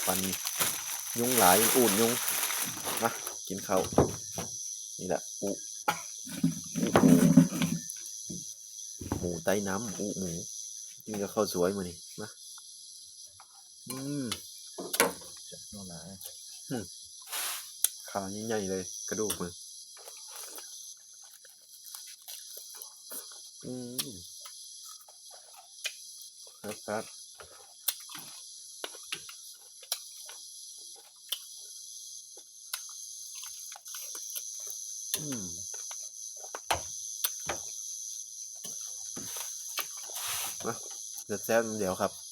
ฟันยุงหลายอูดยุงมากินข้าวนี่แหละอูหมูใต้น้ำอูหมูกินกับข้าวสวยมานี่มาจัดโน่นไหนขาใหญ่ๆเลยกระดูกมันครับมาแซ่บๆเดี๋ยวครับ